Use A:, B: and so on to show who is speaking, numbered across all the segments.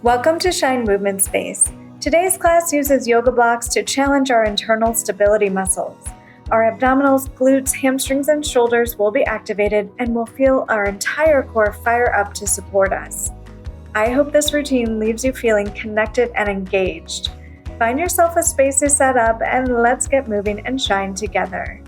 A: Welcome to Shine Movement Space. Today's class uses yoga blocks to challenge our internal stability muscles. Our abdominals, glutes, hamstrings, and shoulders will be activated and we'll feel our entire core fire up to support us. I hope this routine leaves you feeling connected and engaged. Find yourself a space to set up and let's get moving and shine together.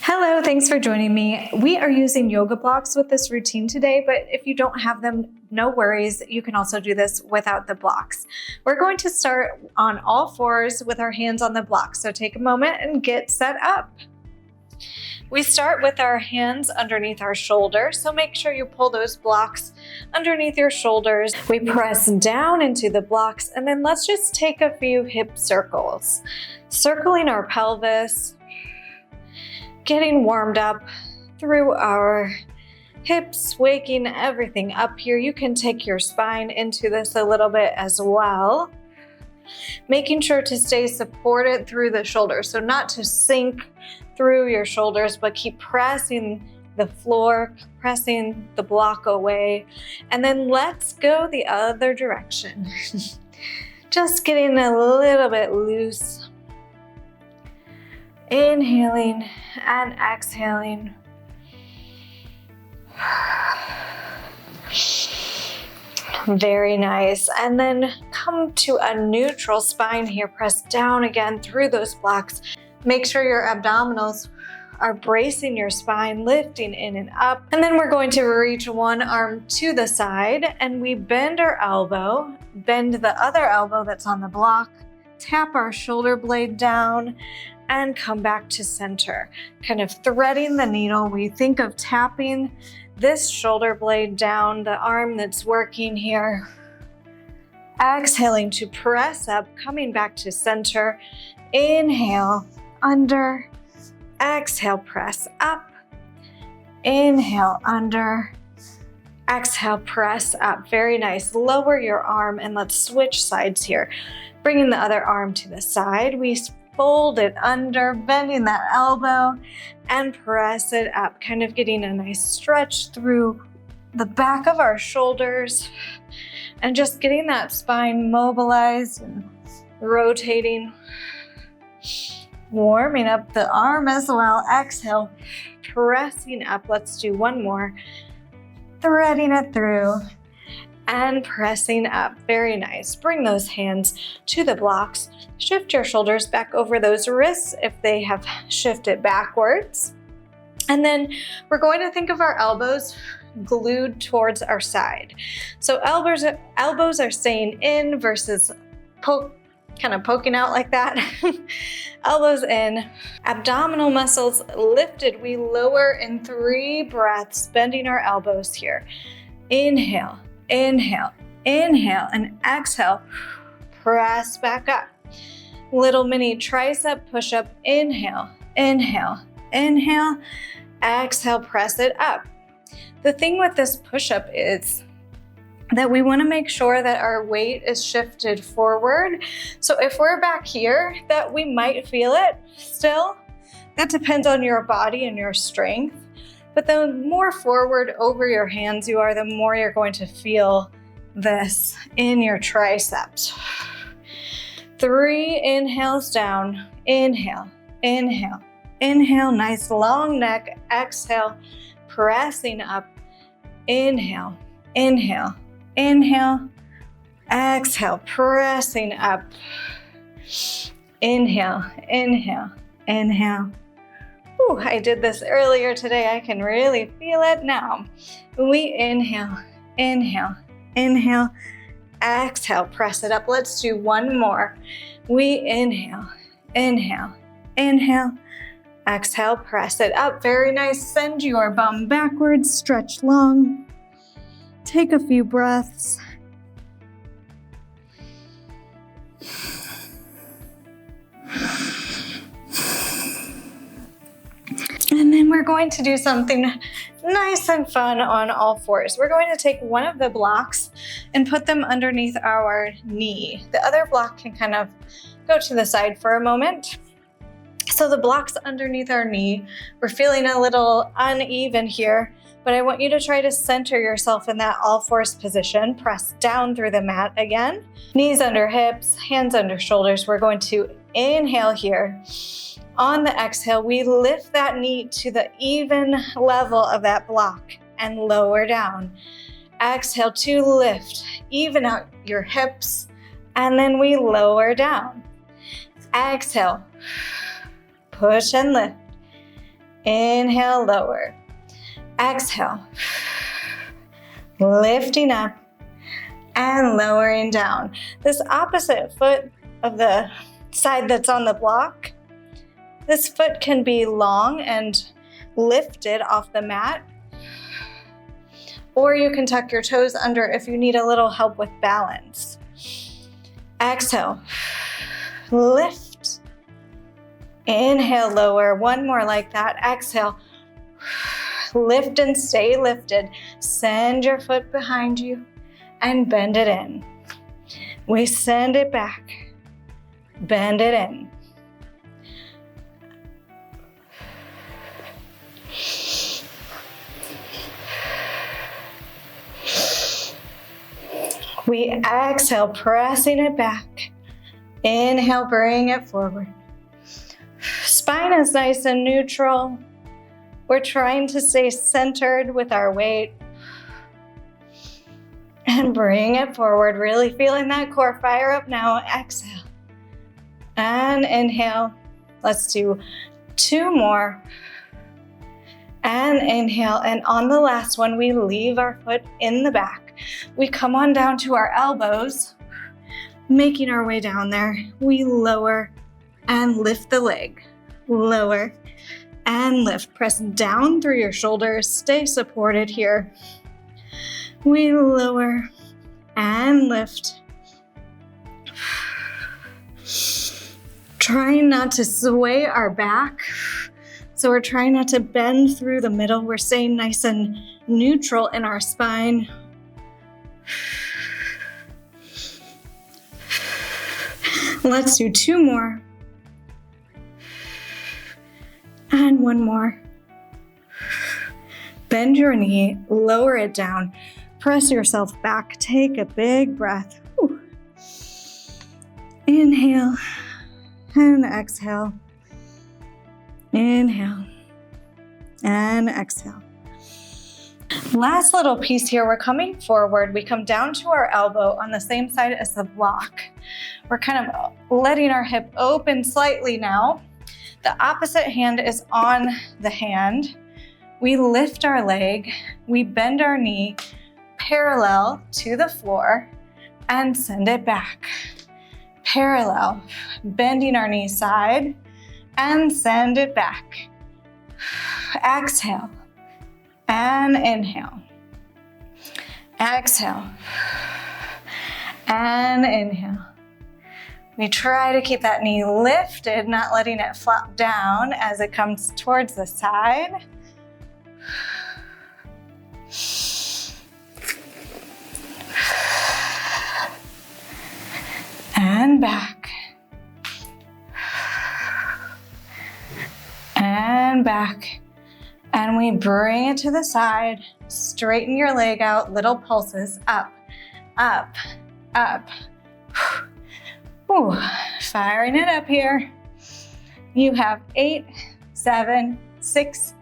A: Hello, thanks for joining me. We are using yoga blocks with this routine today, but if you don't have them, no worries. You can also do this without the blocks. We're going to start on all fours with our hands on the blocks. So take a moment and get set up. We start with our hands underneath our shoulders. So make sure you pull those blocks underneath your shoulders. We press down into the blocks and then let's just take a few hip circles. Circling our pelvis, getting warmed up through our hips, waking everything up here. You can take your spine into this a little bit as well. Making sure to stay supported through the shoulders. So not to sink through your shoulders, but keep pressing the floor, pressing the block away. And then let's go the other direction. Just getting a little bit loose. Inhaling and exhaling. Very nice. And then come to a neutral spine here. Press down again through those blocks. Make sure your abdominals are bracing your spine, lifting in and up. And then we're going to reach one arm to the side and we bend our elbow, bend the other elbow that's on the block, tap our shoulder blade down, and come back to center. Kind of threading the needle, we think of tapping this shoulder blade down, the arm that's working here. Exhaling to press up, coming back to center. Inhale, under. Exhale, press up. Inhale, under. Exhale, press up. Very nice. Lower your arm and let's switch sides here. Bringing the other arm to the side. We fold it under, bending that elbow and press it up, kind of getting a nice stretch through the back of our shoulders and just getting that spine mobilized and rotating. Warming up the arm as well. Exhale, pressing up. Let's do one more. Threading it through and pressing up. Very nice. Bring those hands to the blocks. Shift your shoulders back over those wrists if they have shifted backwards. And then we're going to think of our elbows glued towards our side. So elbows are staying in versus kind of poking out like that. Elbows in, abdominal muscles lifted. We lower in 3 breaths, bending our elbows here. Inhale. Inhale, inhale, and exhale. Press back up. Little mini tricep push-up. Inhale, inhale, inhale. Exhale, press it up. The thing with this push-up is that we want to make sure that our weight is shifted forward. So if we're back here, that we might feel it still. That depends on your body and your strength. But the more forward over your hands you are, the more you're going to feel this in your triceps. 3 inhales down. Inhale, inhale, inhale. Nice long neck. Exhale, pressing up. Inhale, inhale, inhale. Exhale, pressing up. Inhale, inhale, inhale. Ooh, I did this earlier today. I can really feel it now. We inhale, inhale, inhale, exhale, press it up. Let's do one more. We inhale, inhale, inhale, exhale, press it up. Very nice. Send your bum backwards, stretch long. Take a few breaths. And then we're going to do something nice and fun on all fours. We're going to take one of the blocks and put them underneath our knee. The other block can kind of go to the side for a moment. So the block's underneath our knee. We're feeling a little uneven here, but I want you to try to center yourself in that all fours position. Press down through the mat again. Knees under hips, hands under shoulders. We're going to inhale here. On the exhale, we lift that knee to the even level of that block and lower down. Exhale to lift, even out your hips, and then we lower down. Exhale, push and lift. Inhale, lower. Exhale, lifting up and lowering down. This opposite foot of the side that's on the block, this foot can be long and lifted off the mat, or you can tuck your toes under if you need a little help with balance. Exhale, lift. Inhale, lower. One more like that. Exhale, lift and stay lifted. Send your foot behind you and bend it in. We send it back, bend it in. We exhale, pressing it back. Inhale, bring it forward. Spine is nice and neutral. We're trying to stay centered with our weight. And bring it forward, really feeling that core fire up now. Exhale. And inhale. Let's do 2 more. And inhale. And on the last one, we leave our foot in the back. We come on down to our elbows, making our way down there. We lower and lift the leg. Lower and lift. Press down through your shoulders. Stay supported here. We lower and lift. Trying not to sway our back. So we're trying not to bend through the middle. We're staying nice and neutral in our spine. Let's do 2 more. And 1 more. Bend your knee, lower it down. Press yourself back. Take a big breath. Whew. Inhale and exhale. Inhale and exhale. Last little piece here, we're coming forward. We come down to our elbow on the same side as the block. We're kind of letting our hip open slightly now. The opposite hand is on the hand. We lift our leg, we bend our knee parallel to the floor and send it back. Parallel, bending our knee side and send it back. Exhale and inhale. Exhale and inhale. We try to keep that knee lifted, not letting it flop down as it comes towards the side. And back. And back. And we bring it to the side. Straighten your leg out, little pulses, up, up, up. Ooh, firing it up here. You have 8, 7, 6,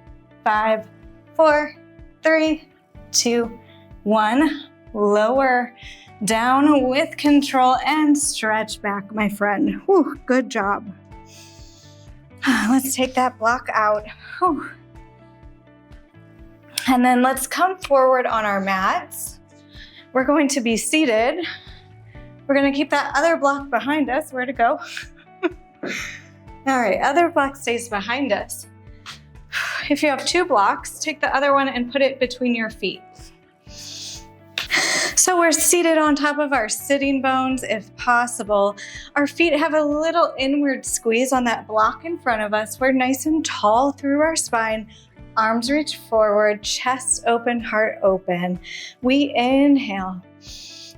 A: 5, 4, 3, 2, 1. Lower down with control and stretch back, my friend. Whew, good job. Let's take that block out. Whew. And then let's come forward on our mats. We're going to be seated. We're going to keep that other block behind us. Where'd it go? All right, other block stays behind us. If you have 2 blocks, take the other one and put it between your feet. So we're seated on top of our sitting bones if possible. Our feet have a little inward squeeze on that block in front of us. We're nice and tall through our spine. Arms reach forward, chest open, heart open. We inhale.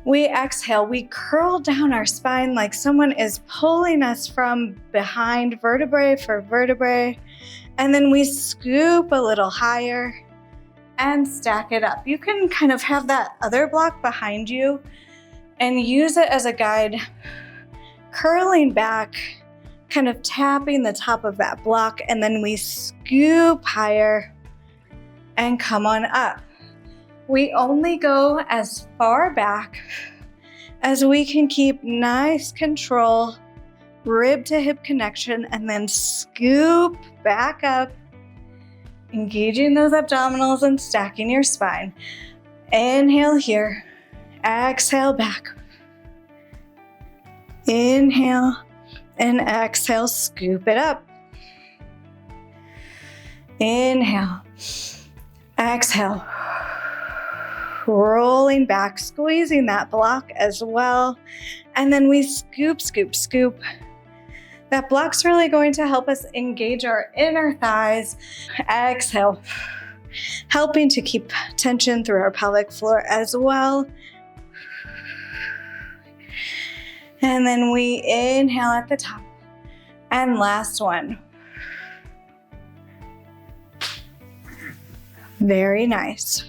A: We exhale. We curl down our spine like someone is pulling us from behind, vertebrae for vertebrae. And then we scoop a little higher. and stack it up. You can kind of have that other block behind you and use it as a guide, curling back, kind of tapping the top of that block, and then we scoop higher and come on up. We only go as far back as we can keep nice control, rib to hip connection, and then scoop back up, engaging those abdominals and stacking your spine. Inhale here, exhale back. Inhale and exhale, scoop it up. Inhale, exhale, rolling back, squeezing that block as well. And then we scoop, scoop, scoop. That block's really going to help us engage our inner thighs. Exhale, helping to keep tension through our pelvic floor as well. And then we inhale at the top. And last one. Very nice.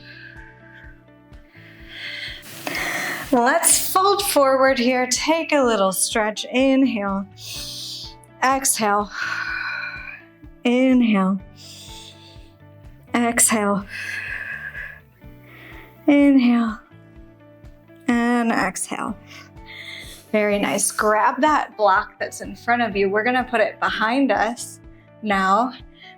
A: Let's fold forward here. Take a little stretch. Inhale. Exhale. Inhale. Exhale. Inhale. And exhale. Very nice. Grab that block that's in front of you. We're going to put it behind us now.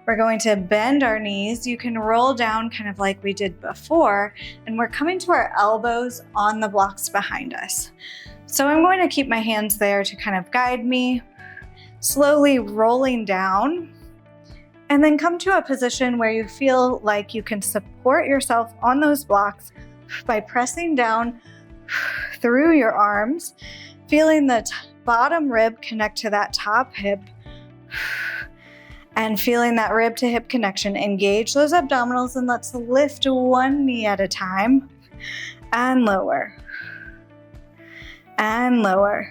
A: We're going to bend our knees. You can roll down kind of like we did before, and we're coming to our elbows on the blocks behind us. So I'm going to keep my hands there to kind of guide me, slowly rolling down, and then come to a position where you feel like you can support yourself on those blocks by pressing down through your arms, feeling the bottom rib connect to that top hip, and feeling that rib to hip connection. Engage those abdominals, and let's lift one knee at a time and lower and lower.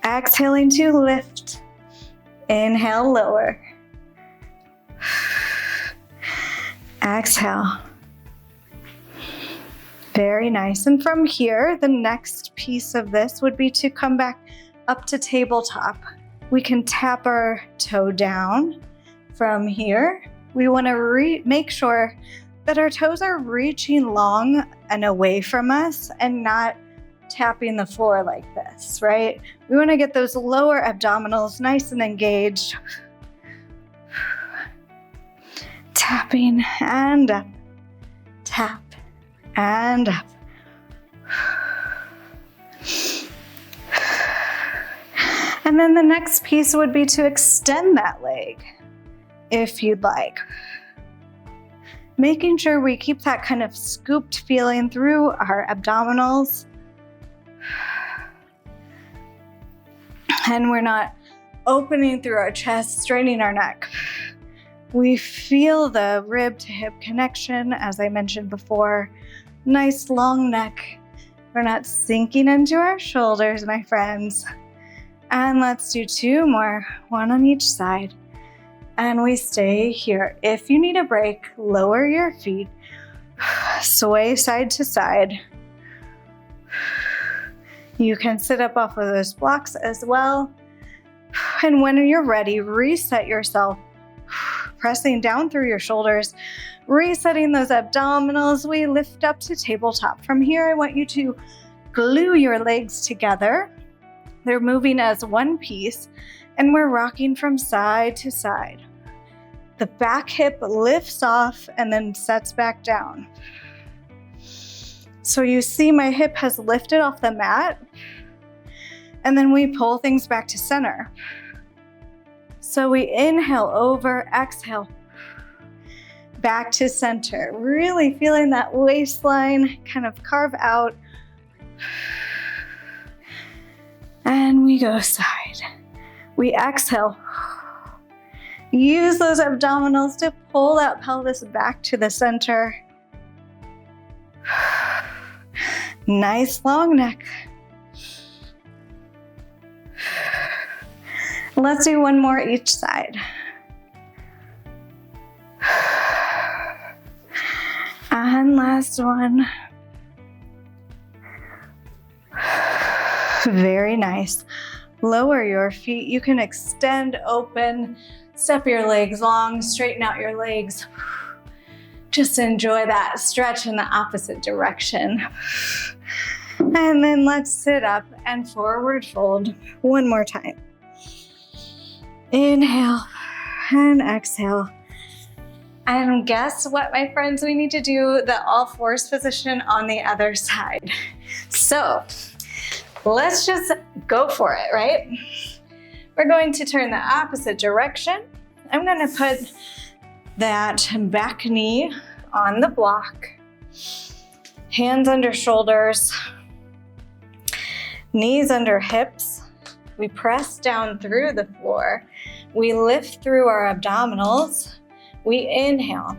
A: Exhaling to lift. Inhale, lower. Exhale. Very nice. And from here, the next piece of this would be to come back up to tabletop. We can tap our toe down from here. We want to make sure that our toes are reaching long and away from us and not tapping the floor like this, right? We want to get those lower abdominals nice and engaged. Tapping and up. Tap and up. And then the next piece would be to extend that leg, if you'd like. Making sure we keep that kind of scooped feeling through our abdominals. And we're not opening through our chest, straining our neck. We feel the rib to hip connection, as I mentioned before. Nice long neck. We're not sinking into our shoulders, my friends. And let's do two more, one on each side. And we stay here. If you need a break, lower your feet, sway side to side. You can sit up off of those blocks as well. And when you're ready, reset yourself, pressing down through your shoulders, resetting those abdominals. We lift up to tabletop. From here, I want you to glue your legs together. They're moving as one piece, and we're rocking from side to side. The back hip lifts off and then sets back down. So you see my hip has lifted off the mat, and then we pull things back to center. So we inhale over, exhale, back to center. Really feeling that waistline kind of carve out. And we go side. We exhale. Use those abdominals to pull that pelvis back to the center. Nice long neck. Let's do one more each side. And last one. Very nice. Lower your feet. You can extend, open, step your legs long, straighten out your legs. Just enjoy that stretch in the opposite direction. And then let's sit up and forward fold one more time. Inhale and exhale. And guess what, my friends? We need to do the all fours position on the other side. So let's just go for it, right? We're going to turn the opposite direction. I'm going to put that back knee on the block, hands under shoulders, knees under hips. We press down through the floor. We lift through our abdominals. We inhale.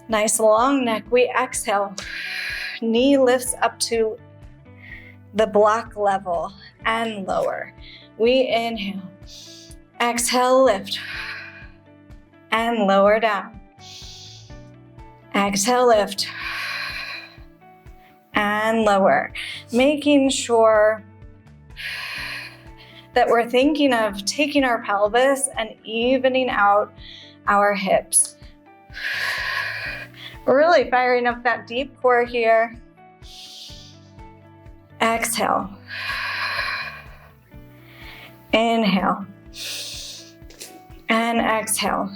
A: Nice long neck. We exhale. Knee lifts up to the block level and lower. We inhale. Exhale, lift. And lower down. Exhale, lift. And lower. Making sure that we're thinking of taking our pelvis and evening out our hips. We're really firing up that deep core here. Exhale. Inhale. And exhale.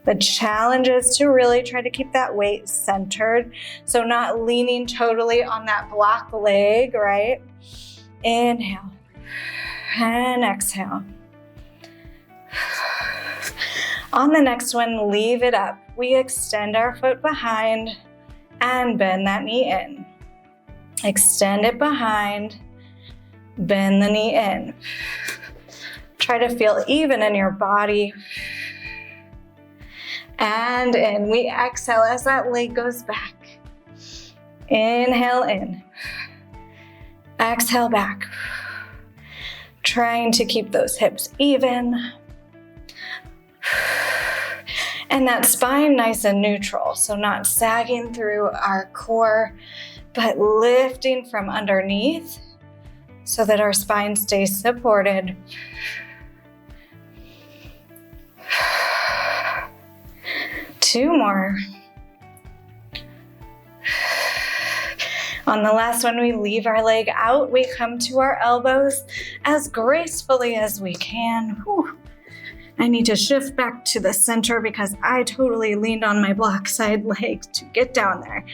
A: The challenge is to really try to keep that weight centered. So not leaning totally on that block leg, right? Inhale. And exhale. On the next one, leave it up. We extend our foot behind and bend that knee in. Extend it behind, bend the knee in. Try to feel even in your body. And in. We exhale as that leg goes back. Inhale in. Exhale back. Trying to keep those hips even. And that spine nice and neutral, so not sagging through our core, but lifting from underneath so that our spine stays supported. Two more. On the last one, we leave our leg out. We come to our elbows as gracefully as we can. Whew. I need to shift back to the center because I totally leaned on my block side leg to get down there.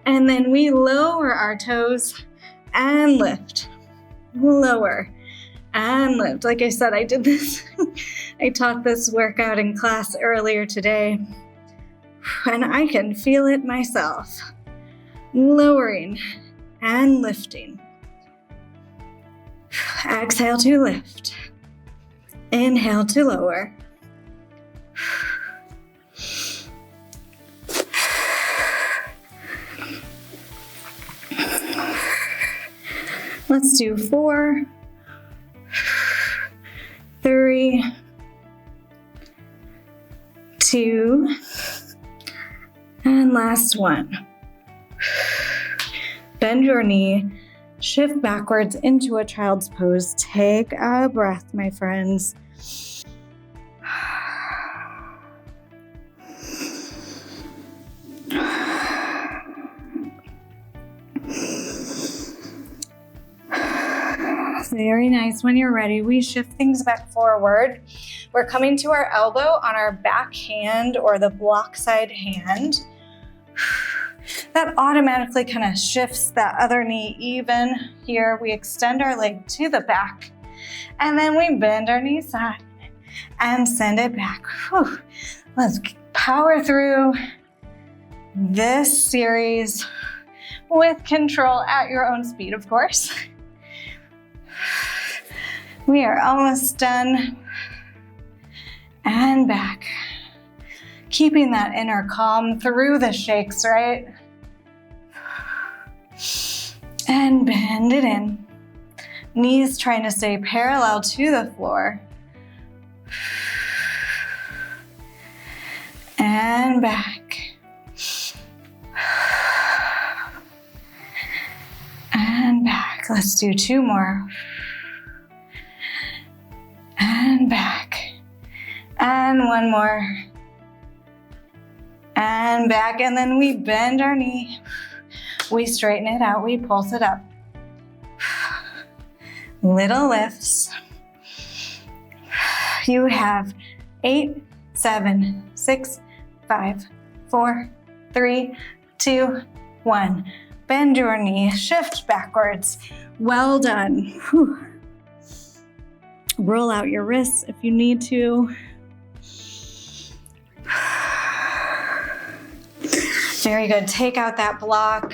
A: And then we lower our toes and lift. Lower and lift. Like I said, I did this. I taught this workout in class earlier today. And I can feel it myself. Lowering and lifting. Exhale to lift. Inhale to lower. Let's do 4, 3, 2, and last one. Bend your knee, shift backwards into a child's pose. Take a breath, my friends. Very nice. When you're ready, we shift things back forward. We're coming to our elbow on our back hand or the block side hand. That automatically kind of shifts that other knee even. Here, we extend our leg to the back, and then we bend our knee side and send it back. Whew. Let's power through this series with control at your own speed, of course. We are almost done. And back. Keeping that inner calm through the shakes, right? And bend it in. Knees trying to stay parallel to the floor. And back. Let's do 2 more. And back. And 1 more. And back, and then we bend our knee. We straighten it out, we pulse it up. Little lifts. You have 8, 7, 6, 5, 4, 3, 2, 1. Bend your knee, shift backwards. Well done. Whew. Roll out your wrists if you need to. Very good. Take out that block.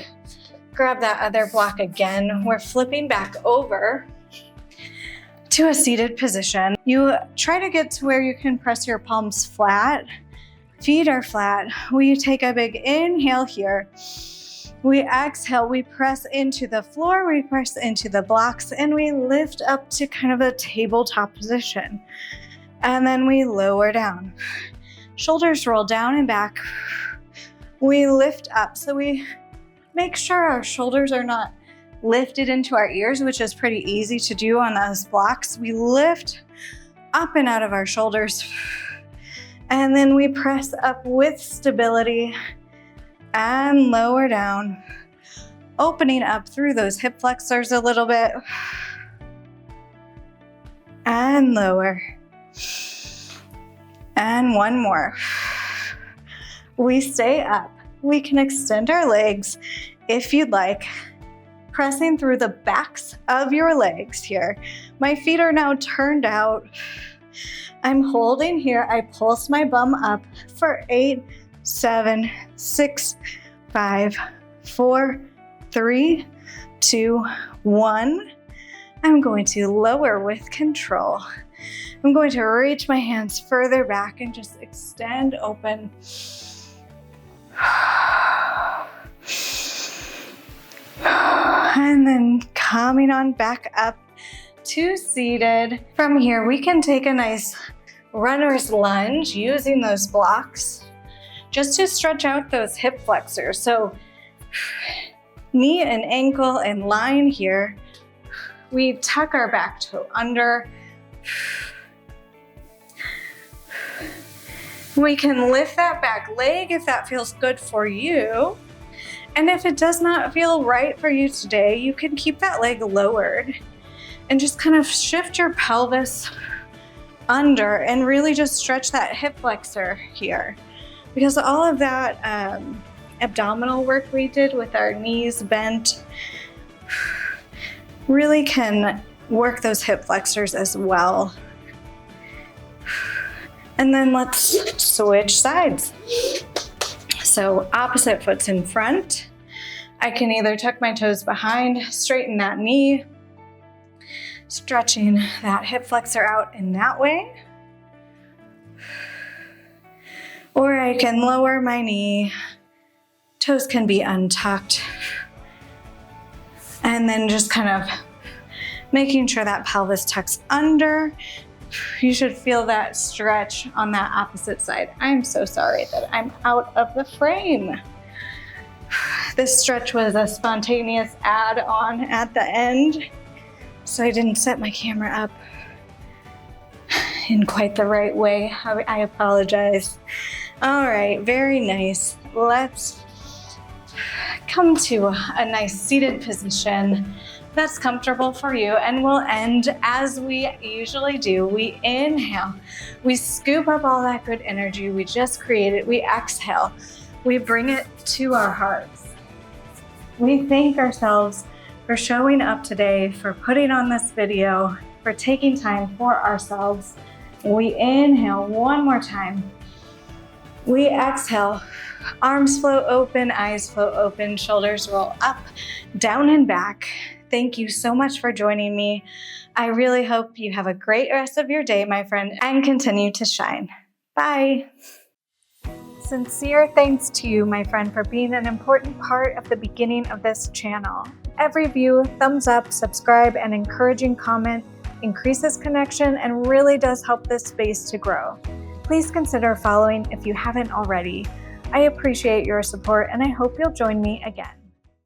A: Grab that other block again. We're flipping back over to a seated position. You try to get to where you can press your palms flat. Feet are flat. We take a big inhale here. We exhale, we press into the floor, we press into the blocks, and we lift up to kind of a tabletop position. And then we lower down. Shoulders roll down and back. We lift up, so we make sure our shoulders are not lifted into our ears, which is pretty easy to do on those blocks. We lift up and out of our shoulders, and then we press up with stability and lower down, opening up through those hip flexors a little bit, and lower, and 1 more. We stay up. We can extend our legs if you'd like, pressing through the backs of your legs here. My feet are now turned out. I'm holding here. I pulse my bum up for 8, 7, 6, 5, 4, 3, 2, 1. I'm going to lower with control. I'm going to reach my hands further back and just extend open. And then coming on back up to seated. From here, we can take a nice runner's lunge using those blocks just to stretch out those hip flexors. So knee and ankle in line here. We tuck our back toe under. We can lift that back leg if that feels good for you. And if it does not feel right for you today, you can keep that leg lowered and just kind of shift your pelvis under and really just stretch that hip flexor here. Because all of that abdominal work we did with our knees bent really can work those hip flexors as well. And then let's switch sides. So opposite foot's in front. I can either tuck my toes behind, straighten that knee, stretching that hip flexor out in that way. Or I can lower my knee, toes can be untucked, and then just kind of making sure that pelvis tucks under. You should feel that stretch on that opposite side. I'm so sorry that I'm out of the frame. This stretch was a spontaneous add-on at the end, so I didn't set my camera up in quite the right way. I apologize. All right, very nice. Let's come to a nice seated position that's comfortable for you, and we'll end as we usually do. We inhale, we scoop up all that good energy we just created. We exhale, we bring it to our hearts. We thank ourselves for showing up today, for putting on this video, for taking time for ourselves. We inhale 1 more time. We exhale, arms flow open, eyes flow open, shoulders roll up, down and back. Thank you so much for joining me. I really hope you have a great rest of your day, my friend, and continue to shine. Bye. Sincere thanks to you, my friend, for being an important part of the beginning of this channel. Every view, thumbs up, subscribe, and encouraging comment increases connection and really does help this space to grow. Please consider following if you haven't already. I appreciate your support, and I hope you'll join me again.